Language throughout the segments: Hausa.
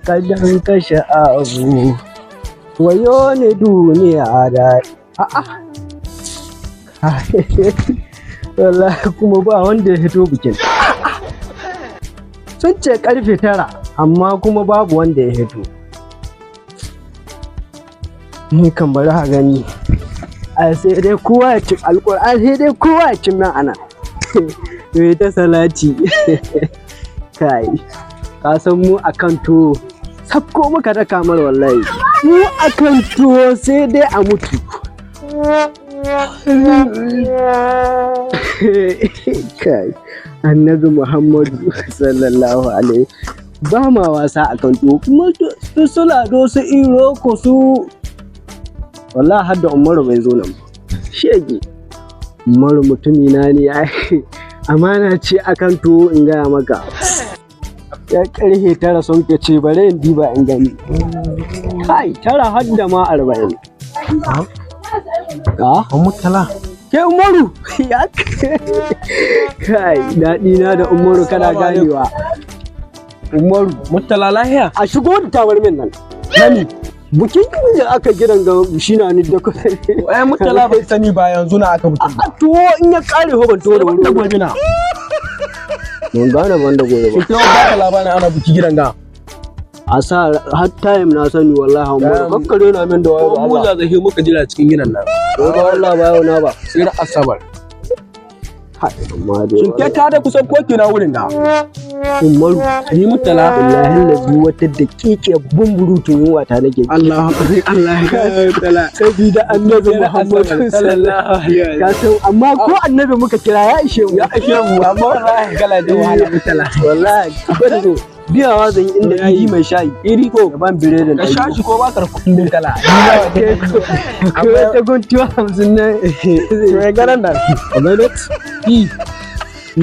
kadan kashe abu wayo ne duniya da wallahi kuma ba wanda ya fito bikin sun ce karfe 9 amma kuma babu wanda ya fito ni kan bari ha gani a sai dai kowa ya ci alƙur'ani sai dai kowa ya ci min ana to ta salati kai ka san mu akan tuwo sabko muka daka mar wallahi mu akan tuwo sai dai a mutu kai annabi Muhammadu sallallahu alaihi ba ma wasa akan tuwo kuma su sulado su iro ko su wallahi har da Umaru bai zo nan shege Umaru mutumi na ne amana ce akan tuwo in gaya maka ya karhe 9 sun ce bare in diba in gani kai 9 har da ma 40 Murtala ke Umaru ya kai daɗi na da Umaru kana ganewa Umaru Murtala lahiya a shigo da tabarmin nan nani bukin da aka gidan ga shi na ni da ai Murtala bai sani ba yanzu na aka bukin to in ya kare ho ban to da wani gobe na mun gane ban da gobe ba sai ba ka labarin ana buki gidan ga a sa har time na sani wallahi Umaru kakkare na min da wayo mu za zahi muka jira cikin gidan nan to da wallahi ba yau na ba sai da asabar amma dai shin kai ka da kusan koki na wurin da Umaru ni Murtala wallahi lazi wata daƙiƙe bumburutun yunwa ta nake Allah Murtala sabida annabi Muhammadu sallallahu alaihi wasallam amma ko annabi muka kira ya ishe mu amma wallahi kala da wahala Murtala wallahi bari zo biyawa zan yi inda iri mai shayi iri ko gaban biredin ka shashi ko ba ka da kuɗin Murtala akwai ta guntuwa 50 ne to ya garan da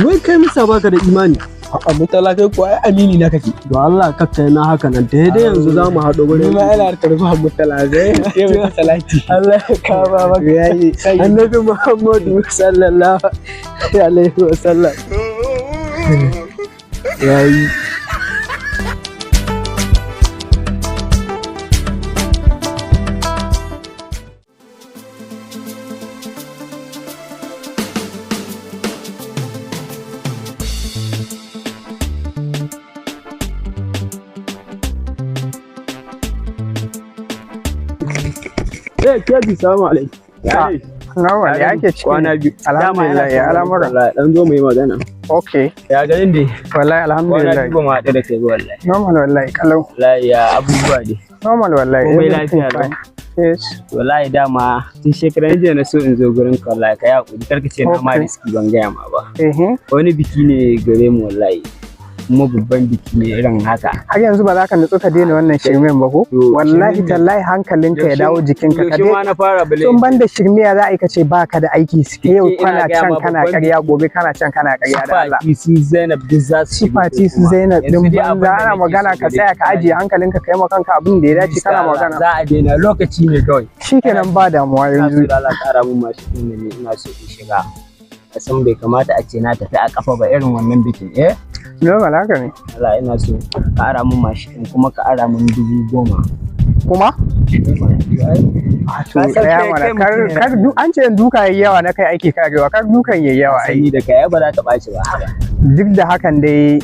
wai kai misa baka da imani a Murtala kai ko ai amini na kake to Allah kakka na haka nan ta dai yanzu za mu haɗu gurin ma ina da karfa Murtala zai yi mai salati Allah ya kama maka yayi annabi Muhammadu sallallahu alaihi wasallam yayi Keji, salamu alaikum. Nawa ne ake ciki? Kwana biyu. Alhamdulillah ya al'amura. Dan zo mu yi magana. Okay. Ya garin dai. Wallahi alhamdulillah. Kwana biyu ba mu haɗu da kai ba wallahi. Normal wallahi kalau. Wallahi ya abubuwa dai. Normal wallahi. Komai lafiya lau. Yes. Wallahi dama tun shekaran jiya na so in zo gurin ka wallahi ka yaƙuri karka ce na ma riski ban gaya ma ba. Wani biki ne gare mu wallahi. Kuma babban biki ne irin haka. Har yanzu ba za ka nutsu ka daina wannan shirmen ba ko? Wallahi tallahi hankalinka ya dawo jikinka ka daina. Tun ban da shirmiya za a yi ka ce baka da aiki suke yau kana can kana ƙarya gobe kana can kana ƙarya da Allah. Su Zainab duk za su Sifati su Zainab din banza ana magana ka tsaya ka ajiye hankalinka kai ma kanka abin da ya dace kana magana. Za a daina lokaci ne kawai. Shikenan ba damuwa yanzu. Allah ƙara mun mashi ne ina so in shiga. Kasan bai kamata a ce na tafi a kafa ba irin wannan bikin Normal haka ne. Allah ina so ka ara mun mashin kuma ka ara mun 10,000. Kuma? To tsaya mana kar an ce duka yayi yawa na kai aiki karewa kar dukan yayi yawa ai. Da kai ba za ta ɓaci ba. Duk da hakan dai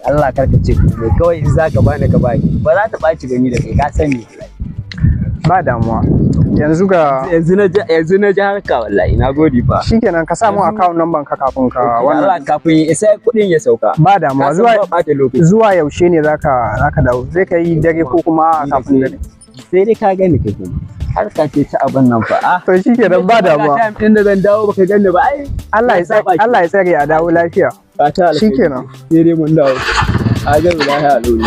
Allah karka ce mai kawai in za ka bani ka bani ba za ta ɓaci gani da kai ka sani. Ba damuwa. Yanzu na ji harka wallahi na gode fa. Shikenan ka samu account number ka kafin ka wannan kafin sai kudin ya sauka. Ba damuwa zuwa yaushe ne zaka dawo zai kai dare ko kuma kafin dare. Sai dai ka gani kai kuma harka ce ta abin nan fa. To shikenan ba damuwa. Time din da zan dawo baka gani ba ai Allah ya tsare a dawo lafiya. Shikenan. Sai dai mun dawo. A ga lafiya a lori.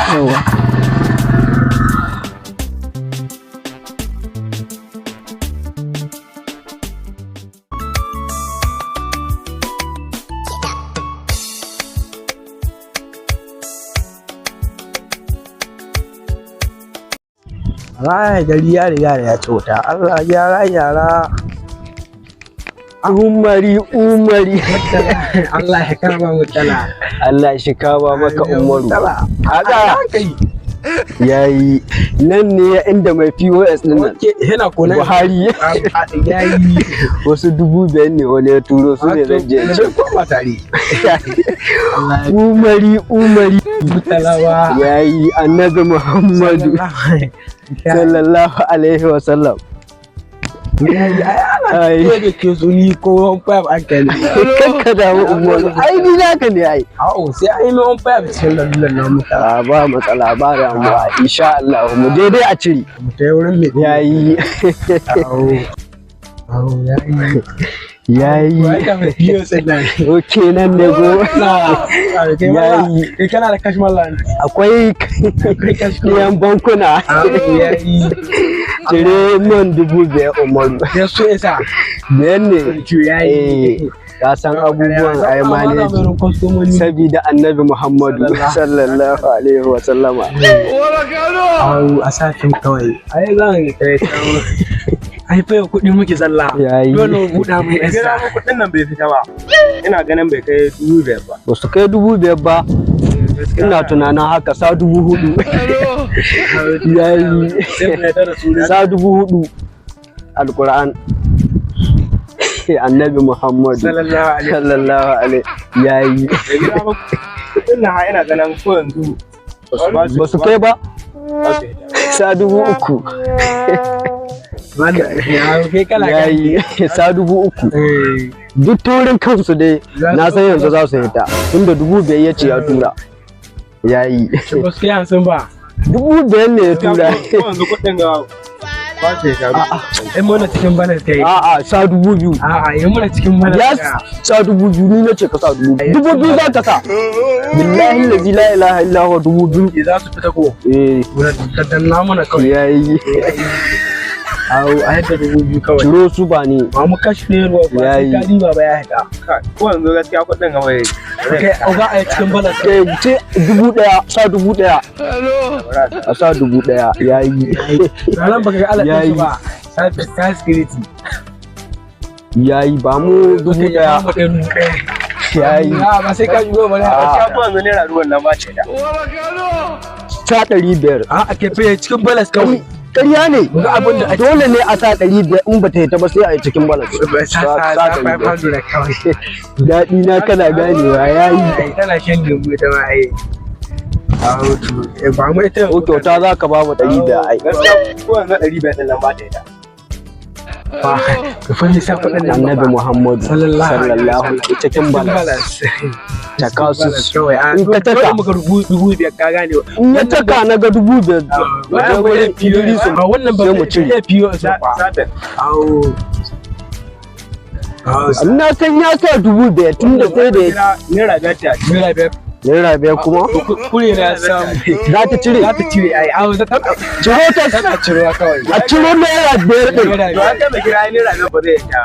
Allah gari ya riga da ya ci wuta. Allah gyara umari Allah ya kama mutala. Allah shi kama maka umaru Mutala. haka kai. yayi nan ne inda mai POS din nan Oke, yana kona. Buhari Yayi. wasu 5,000 ne wani ya turo su ne zan je ci Ba tare. umari Mutalawa. yayi annabi Muhammadu sallallahu alaihi wa sallam ai Ko da ke so ni ko 15 aka ne. kakka da mu umaru ai ni naka ne ai A'a sai an yi mai 15 cikin lalulan na mutala. ba matsala ba damuwa insha Allah mu je dai a ciri Mu ta wurin mai. yayi Awo yayi. yayi Wai ka mai biyo sai nan. oke nan ne go Yayi. Kai kana da cash mallan. akwai yan bankuna Yayi. cire man 5,000 umaru Ya so yasa. biyan ne Yayi. ka san abubuwan ai maneji sabida annabi Muhammadu sallallahu alaihi wa sallama Awo a satin kawai. Ai zan kai ta. Ai fa kuɗi muke zalla. yayi Dole mu buɗa mai extra. Kuɗin nan bai fita ba. Ina ganin bai kai 5,000 ba. ba su kai 5,000 ba ina tunanin haka sa 4,000 yayi Sai mu yarda da su da sa 4,000 alquran annabi Muhammadu sallallahu alaihi yayi gida ba. Kuɗin nan ha ina ganin ko yanzu ba su kai ba sa 3,000 Wanda ya kai kala yayi sa 3,000 duk turin kansu dai na san yanzu za su yi ta tunda 5,000 ya ce ya tura yayi ba su kai 50 ba. 5,000 ne ya tura ko yanzu kuɗin ga ba ta yi taru. Ai muna cikin bana ta yi. a'a sa 2,000 A'a yi muna cikin bana. yes sa 2,000 ni na ce ka sa 2,000 2,000 za ka sa billahi lazi la ilaha illa huwa 2,000 Za su fita ko. eh Ka danna mana kawai. yayi Awo a yadda 2,000 kawai. ciro su ba ni Ba mu kashi ne ruwa ba sai Yayi. ka diba ba ya haɗa. Ko yanzu gaskiya kuɗin ga bai. Kai oga a cikin bana ta. eh ce 1,000 sa 1,000 a sa 1,000 yayi Ranar baka ga Allah ɗin Yayi. su ba. Sai security. yayi ba mu 1,000 yayi Ba sai ka shigo ba ne. Gaskiya ko yanzu naira ruwan nan ba ce da. sa 500 A'a ke fiye cikin balas kawai. ƙarya ne Ga abin da ake. dole ne a sa 500 in ba ta yi ta ba sai a yi cikin balas Sa 500 kawai. daɗi na kana ganewa yayi Ai tana shan lembu ita ma ai. Ba mu ita. ko kyauta za ka ba mu 100 ai Gaskiya ko yanzu 500 ɗin nan ba ta yi da. Ba ka fahimci sa kuɗin nan annabi Muhammadu sallallahu alaihi cikin balas ta kasu in ka taka muka dubu biyar ka gane in ya taka na ga 5,000 wajen wurin Idrisu a wannan ba sai mu cire fiyo sa ba Satin. awo na san ya sa 5,000 tun da sai da Naira biyar ta. mira biyar naira 5 kuma kure na samu za ta cire za ta cire ai awo za ta ciro ta tana cirewa kawai a ciro naira 5 din To an kai mai gida naira biyar ba zai yi ta.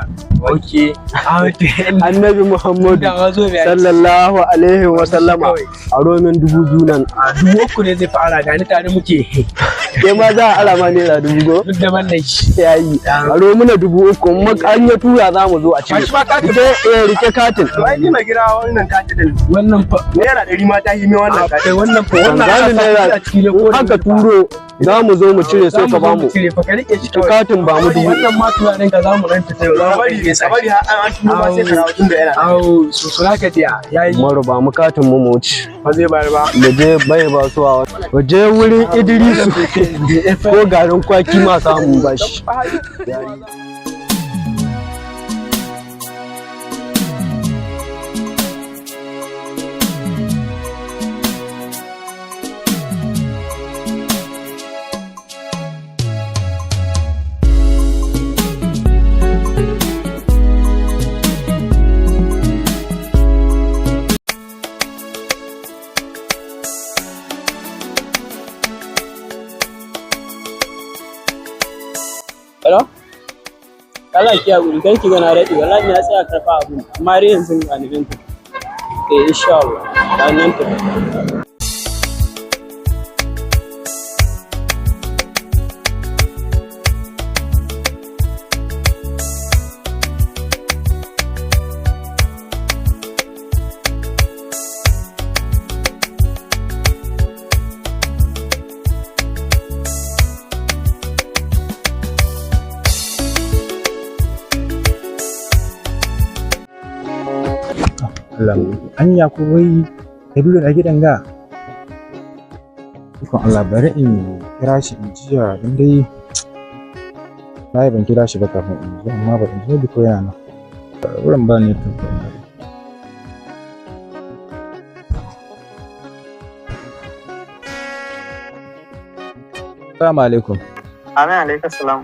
okay awo te annabi Muhammadu da wazo mai sallallahu alaihi wa sallama a romin 2,000 nan a dubu uku ne zai fara gani tare muke kai ma za a alama naira 2,000 duk da wannan shi yayi a romina 3,000 kuma an ya tura za mu zo a cire Ba shi ma katin. rike katin To ai ni mai gida wannan kati din wannan fa naira 100 ma ta yi mai wannan kati. kai wannan fa wannan Tanzani ana sa naira a cikin ne ko da haka turo za mu zo mu cire sai ka bamu cire fa ka rike shi kawai katin ba mu 2,000 wannan ma tunanin ka zamu ranta sai Ba bari har an tuno ba sai ka dawo tun da yana. awo su suna ka diya yayi Umaru ba mu katin mu wuce Ba zai bayar ba. da je bai ba su a waje wurin Idrisu ko garin kwaki ma samu ba shi Hello? Kala ki a guri kan ki gana daɗi wallahi na tsaya karfa abu amma dai yanzu ga ni binta. Insha Allah. Dan nan ta. Allah anya ko wai Kabiru da gidan ga ikon Allah bari in kira shi in jiya don dai na ban kira shi ba kafin in ji amma ba in ji ko yana nan wurin ba ne to Assalamu alaikum. Amin alaikum salam.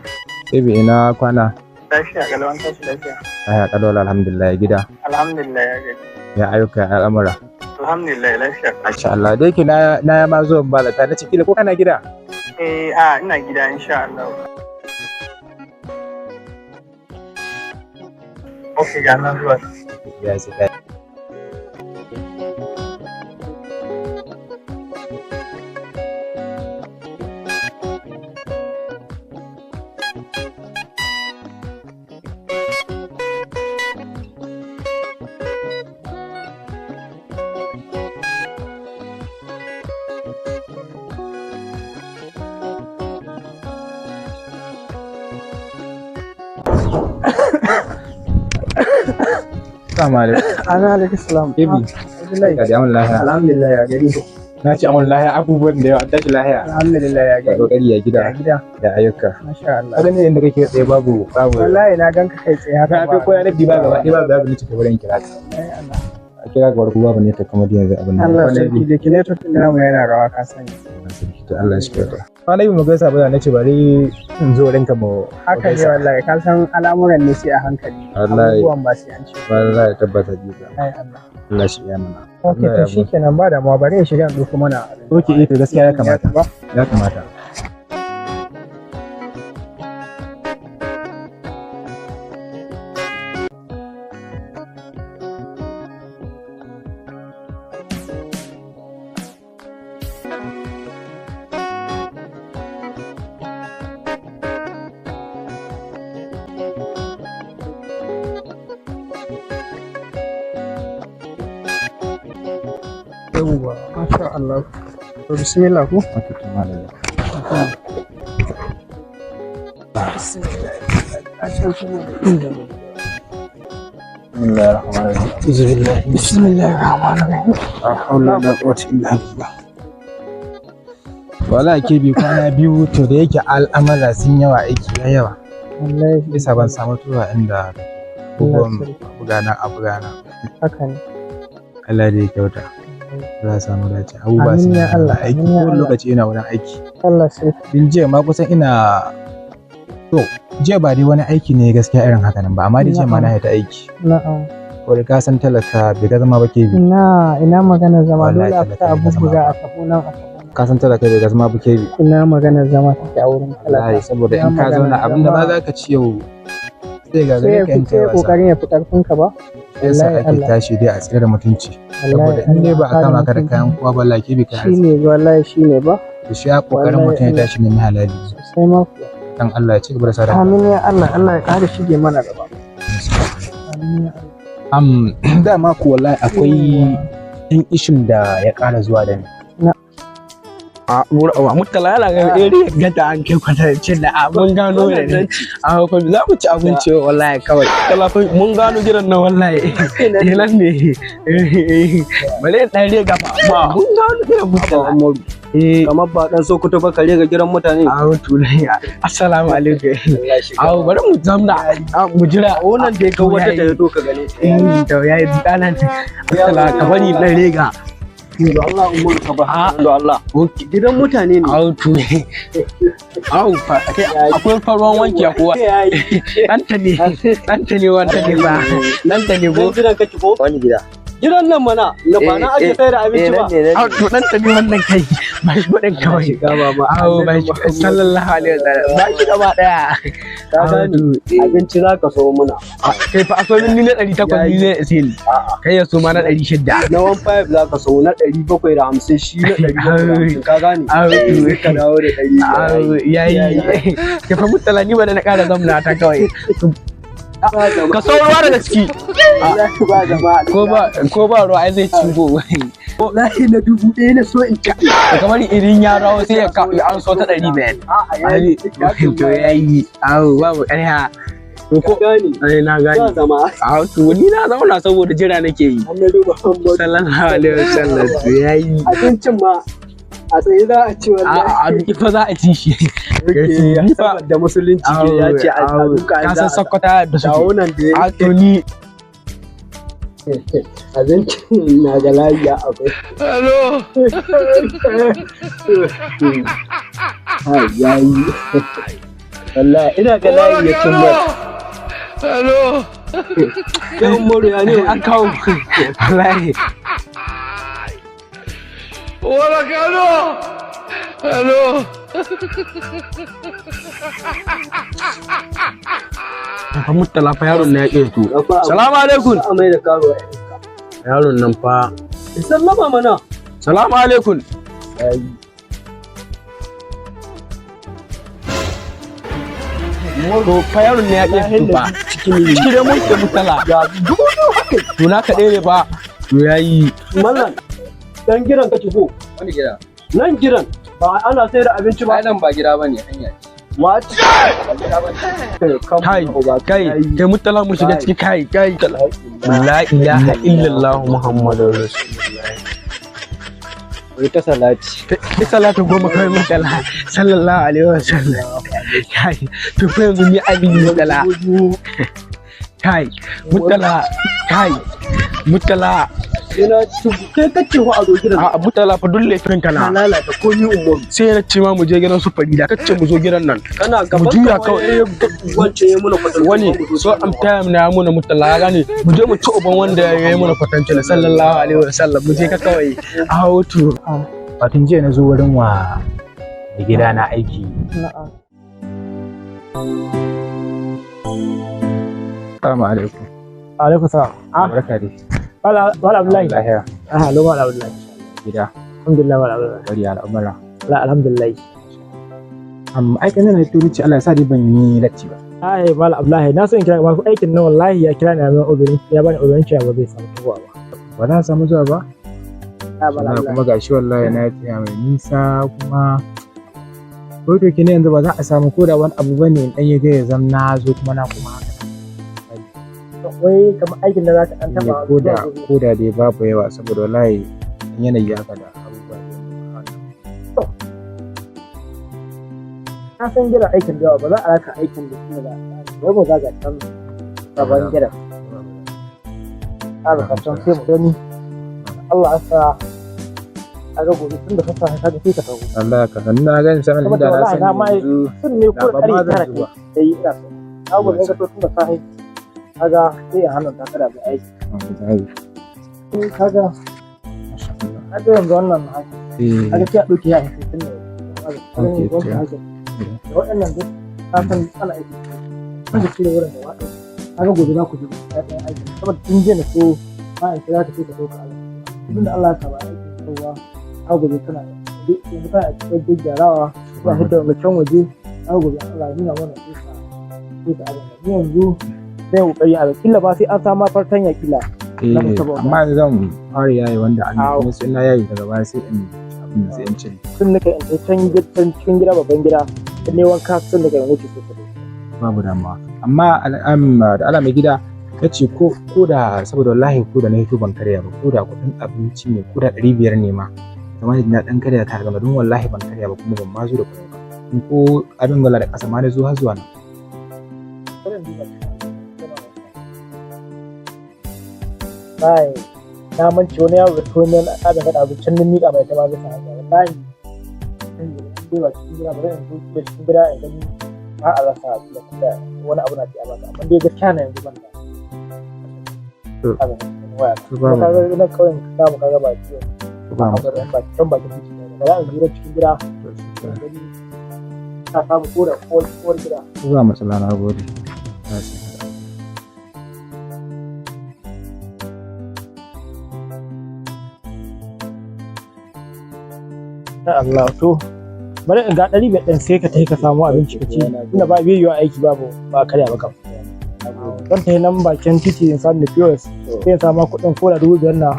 Baby ina kwana? Lafiya galwan tashi lafiya. Aya kalwala alhamdulillah gida. Alhamdulillah ya gaji. Ya ayyuka al'amura. Alhamdulillah lafiya. Masha Allah dai ki na ya ma zo ba ta nace kila ko kana gida? Ina gida insha Allah. Okay ga nan zuwa. Ya sai Assalamu alaikum. Amin alaikum salam. Baby. Ka da amin lahiya. Alhamdulillah ya gari. Na ci amin lahiya abubuwan da yawa tashi lahiya. Alhamdulillah ya Ka gari. kokari ya gida. Ya gida. Da ayyuka. Masha Allah. Kaga ne inda kake tsaye babu. Wallahi na ganka kai tsaye haka. Ka ko ya nabi ba gaba ɗaya ba ni cika wurin kira ka. A kira ka warku babu ne ta kamar yanzu abin nan. Allah sarki da kineto tun namu yana rawa ka sani. To Allah shi kyauta. Kwana yi mu gaisa ba na ce bari in zo ranka mu. Haka ne wallahi ka san al'amuran ne sai a hankali. Wallahi. Abubuwan ba sai an ce. Wallahi tabbata jiya. Ai Allah. Allah shi ya mana. Okay to shikenan ba damuwa bari in shiga in dauko mana. Okay to gaskiya ya kamata. Ya kamata. Yawwa masha Allah. To bismillah ku. Okay to malalla. Bismillahir rahmanir rahim. La hawla wala quwwata illa billah. Wala ke bi kwana biyu to da yake al'amara sun yawa aiki ya yawa. Wallahi Bisa ban samu tuwa inda abubuwan bugana. haka ne. Allah da ya kyauta. Za a samu dace. Abubuwa sun Amin ya Allah, aiki amin ya ko Allah. lokaci ina wurin aiki. Allah sai Din jiya ma kusan ina to jiya ba dai wani aiki ne gaskiya irin haka nan ba amma dai jiya ma na ta aiki. na'am. Ko da ka san talaka bai ga zama ba ke bi. Ina magana zama Wallahi dole a fita a talaka ne zama bubbuga ba. a tafi nan a tafi nan. Ka san talaka bai ga zama ba ke bi. Ina magana zama take a wurin Wallahi talaka. saboda Ina in ka zauna magana abinda ba zama- za ka ci yau sai ga sai gare ya ka in fice kai wasa. kokarin ya fi karfin ka ba. Yasa Wallahi ake Allah. tashi dai a tsira da mutunci. Saboda in dai ba a kama ka da kayan kowa ba laki bi ka Shine wallahi shine ba. to shi ya kokarin Wallahi mutum ya Allah. tashi ne halali. Sai ma kuwa. Dan Allah ya ci gaba da sada. Amin ya Allah, Allah ya kare shige mana gaba. Amin ya Allah. Dama ko wallahi akwai ɗan ishin da ya ƙara zuwa da ni. a mutala yana ga area gata an kai kwatancin da mun gano ne a fa za mu ci abinci wallahi kawai talafin mun gano gidan nan wallahi nan ne bare dan rega ba mun gano gidan mutala kamar ba dan Sokoto ba kare ga gidan mutane. awo tulai assalamu alaikum awo bari mu zamna mu jira Wannan da ka wata ta yato ka gane. to yayi danan assalamu ka bari dan rega Da Allah umar ka ba. Da Allah. Gidan mutane ne. awo tulai awo akwai faruwan wanki a kowa ɗanta ne wanta ne ba ɗanta ne Ko ko gidan kake ko? Wani gida? Gidan nan mana, da ba na ake sayar da abinci ba. awo to ɗanta ne wannan kai ba shi kuɗin kawai Shiga ba ma. awo ba shi sallallahu alaihi wasallam ba shi gaba ɗaya Ka gani abinci za ka so muna. kai fa akwai ni na 800 ni zai isi ni kai ya so ma na 600 Na 15 za ka so na 750 shi na 750 ka gane. Awo. Sai ka dawo da 100. awo yayi kai fa mutala ni ba da na ƙara zamna ta kawai ka so ruwa daga ciki Wallahi ba jama'a. ko ba ruwa ai zai cingo Wallahi na 1000 na so in ka. kamar irin ya rawo sai ya an so ta 500 A'a ai yayi. to yayi awo babu ƙarya ko gani na gani zama a to ni na zauna saboda jira nake yi annabi Muhammad sallallahu alaihi wasallam yayi abincin ma a tsaye za a ci wallahi a duk fa za a ci shi da musulunci ya ce a duka ka san sakwata da su nan da a to ni abincin na ga lafiya akwai hello yayi wallahi ina ga lafiya cin mai hello dan moro ya ne an kawo wallahi wala kano hello fa mutala fa yaron na yake to salamu alaikum amai da karo yaron nan fa sallama mana salamu alaikum to fa yaron ne yake to ba cikin da mun ke mutala to na kaɗai ne ba to yayi mallan dan giran kake so Wani gida? nan giran ba ana sayar da abinci ba Nan ba gida bane hanya ce. what kai mutala mu shiga ciki kai la ilaha illallah muhammadur rasulullah wai ta salati ta salatu goma kai mutala sallallahu alaihi wasallam kai to fa yanzu ni ali mutala kai mutala ina kai kace ho a zo gidan a mutala fa dulle fin kana lalata komai umman sai na ce ma mu je gidan su Farida kace mu zo gidan nan kana gaban mu juya kawai wance ya muna kwatan wani so am time na muna mutala gane mu je mu ci uban wanda ya yi muna kwatance sallallahu alaihi wasallam mu je ka kawai a hautu Fatin jiya na zo wurin wa da gida na aiki. Assalamu alaikum. Alaikum salam. Barka dai. Wala Abdullahi. Lahiya. Hello wala Abdullahi. Gida. Alhamdulillah wala Abdullahi. Bari al'amara. La alhamdulillah. Aikin nan to ce Allah ya sa dai ban yi latti ba. Ai wala Abdullahi na so in kira masu aikin nan wallahi ya kira ni a mai uzurin ya bani uzurin cewa ba zai samu zuwa ba. Ba za samu zuwa ba? Sannan kuma gashi wallahi na tsaya mai nisa kuma ko to kine yanzu ba za a samu ko da wani abu bane in dan yaga ya zam na zo kuma na kuma haka wai kamar aikin da za ka dan taba ko da dai babu yawa saboda wallahi yanayi haka da abubuwa na san gina aikin da yawa ba za a raka aikin da kuma da wai ba za ga can gaban gida a rakacin sai mu gani Allah ya sa a ga gobe tun da fasa ka ga sai ka tawo Allah ka san na gani sanan da na san sun ne ko kare tara ke sai ina so ka gobe ga to tun da sai kaga sai a hannun ta kada da aiki kaga yanzu wannan haka kaga sai a dauki ya aiki tun da waɗannan duk ka san ana aiki wanda ke da wurin da waɗanda kaga gobe za ku ji daɗin aiki saboda tun jiya na so bayan kira ka sai ka so ka ala tun da Allah ya saba aiki kowa ka gobe kana duk kana a cikin gyarawa ba hidda wanda can waje ka gobe Allah ya nuna mana sai ka ala ni yanzu sai kokari a killa ba sai an sama fartanya kila amma zan fara yayi wanda an kuma sai na yayi daga baya sai in abin sai in cire sun nika in can cikin gida babban gida ne wanka sun daga wuce sosai babu damuwa amma da ala mai gida ya ce ko da saboda wallahi ko da na hito ban karya ba ko da kudin abinci ne ko da 500 ne ma kamar na dan karya ta gama don wallahi ban karya ba kuma ban ma zo da kuɗi ba in ko abin wala da ƙasa ma na zo har zuwa nan bai na manci wani yaro da tuwo mai abin kada abincin nan miƙa mai ta ma bisa hanya wallahi sai ba cikin gida ba zai yanzu da cikin gida in gani ba a rasa da kuma wani abu na fiye ba amma dai gaskiya na yanzu ban da kaga ina kawai ka mu kaga ba ciwo ba can ba cikin ciki ba za a zura cikin gida ka samu ko da kowar gida ba matsala na gode Allah to bari in ga 500 ɗin sai ka tafi ka samu abinci ka ci tunda ba bai yiwa aiki babu ba karya ba kam don ta nan bakin titi in samu POS sai in samu kuɗin ko da 5,000 na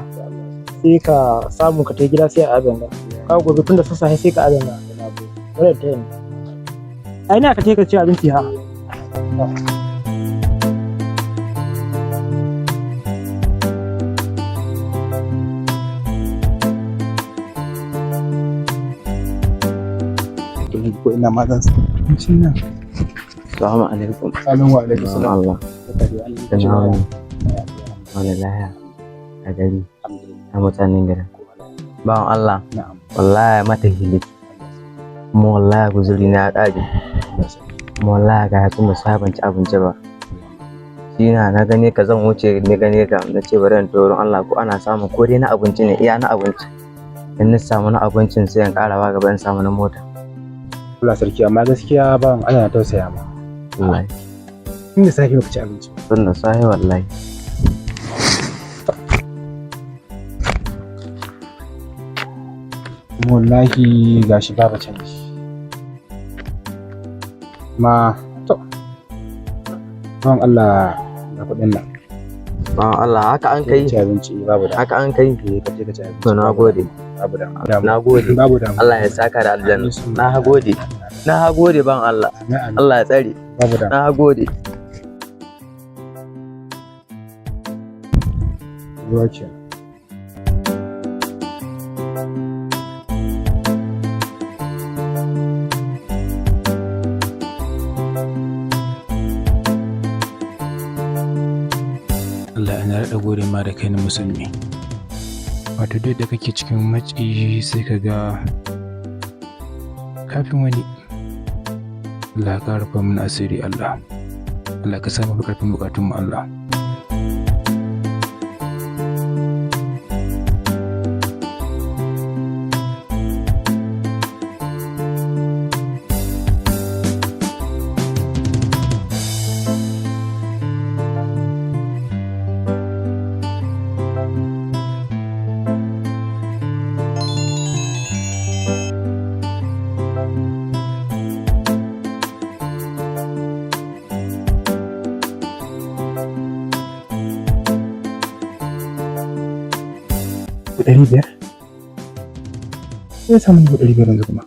sai ka samu ka tafi gida sai a abin da ka gobe tun da sassafe sai ka abin da bari ta yi ai na ka tafi ka ci abinci ha ina ma zan san abincin nan. Assalamu alaikum. Salamu alaikum salam. Allah. Salamu. Wani laya a gari. A mutanen gari. Bawan Allah. Na'am. Wallahi mata hili. Kuma wallahi guzuri na ya ƙare. Kuma wallahi ga hatsun da sabon ci abinci ba. Shi na gane ka zan wuce ne gane ka na ce bari in wurin Allah ko ana samun ko dai na abinci ne iya na abinci. In na samu na abincin sai in ƙara wa gaba in samu na mota. Allah sarki amma gaskiya ba ana tausaya ma. Wallahi. Inda safe baka ci abinci. Tun da sahi wallahi. Wallahi gashi babu canji. Ma to. Ban Allah da kuɗin nan. Bawan Allah haka an kai. Ci abinci babu da. Haka an kai. Ka je ka ci abinci. To na gode. Babu da. Na gode. Babu da. Allah ya saka da aljanna. Na gode. Na gode ban Allah. Allah ya tsare. Babu da. Na gode. Ruwa ce. Allah ina raɗa gode ma da kai na musulmi. Wato duk da kake cikin matsi sai ka ga kafin wani. Allah ka rufa mana asiri Allah. Allah ka samu karfin bukatun mu Allah. $500? Zai samu $500 yanzu kuma.